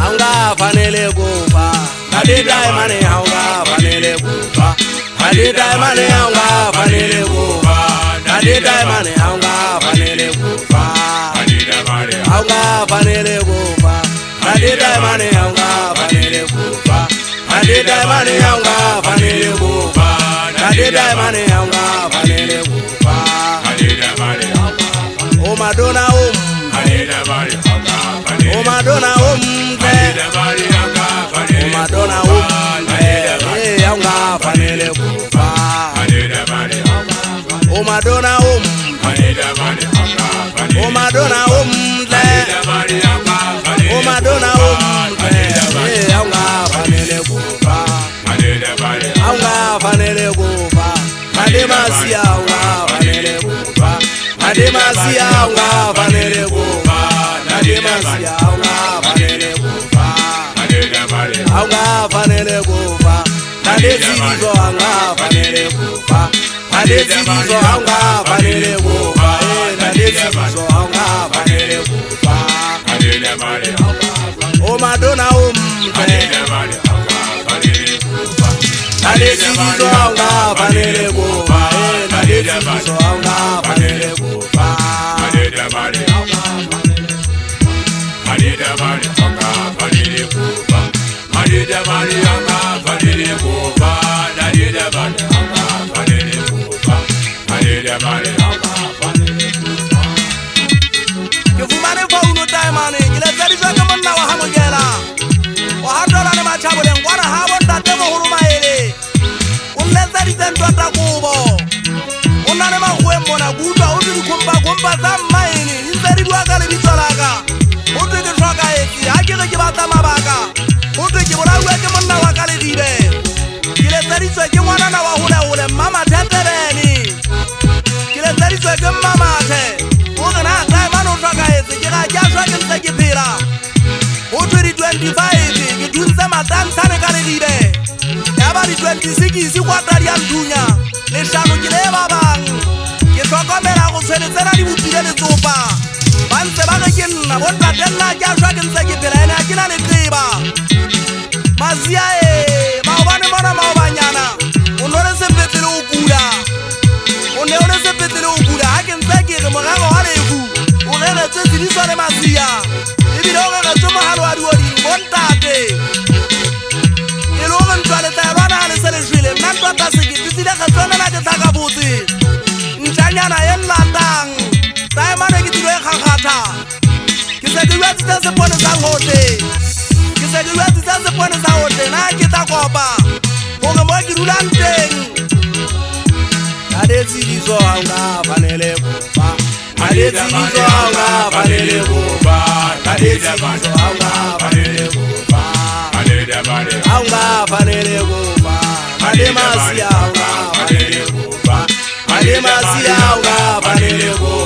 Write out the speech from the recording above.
Anga fanele kufa Kadidai mane anga fanele kufa Kadidai mane anga fanele kufa Kadidai mane anga fanele kufa Anga fanele kufa Kadidai mane anga fanele kufa Kadidai mane anga fanele kufa Kadidai mane anga fanele kufa O Madonna O Madonna O Madonna anga fanele kufa O Madonna O Madonna O Madonna anga fanele kufa anga fanele kufa Ademasia anga fanele kufa Ademasia anga fanele kufa Ademasia anga fanele kufa anga fanele kufa Adesizo anga fanele kufa Adesizo anga fanele kufa Adesizo anga fanele kufa O Madonna Adesizo anga fanele kufa Adesizo anga fanele kufa Kifumane fa uno taimane kile zari zaka manna wa hamugela wa hadola ne machabule ngwana hawonda temo huruma ele unle zari zento takubo unane mahwembo na gudwa udiri kumba zammaini nzari dwaka le bitolaka udiri shoka esi akire kibata mabaka udiri burawe ke manna wa kale dibe kile zari zwe ke mwana na wa hule mama tetereni kile zari zwe ke mama te ugana taimano shoka esi kira jasho ke nseki pira udiri 25 kitunze matansane kale dibe yabari 26 isi kwatari ya ndunya leshano kile babang Kokomera go tshwenetsena di bopile le tsopa bantse ba ge nna bonna tella ke a shwa ke ntse ke phela ene a ke na le tseba mazia ba bane bona maobanyana o no re sepetse le o kula o ne o re sepetse le o kula ha ke ntse ke re morago wa lefu o re re tse di swa le mazia e bile o re tse mohalo wa diodi bontate e lo re ntwa le tayarwana le sele shwele nna ntwa ta se ke tsile ga tsona na ke tlaka botse Nyana yelandang taimane ke tiro e khakhatha ke se ke wetsa se pone sa hote ke se ke wetsa se pone sa hote na ke ta kopa go mo ke rulang teng adetsi dizo anga fanele kufa adetsi dizo anga fanele kufa adetsi dizo anga fanele kufa anga fanele kufa ademasia anga fanele kufa Ademasia anga fanele kufa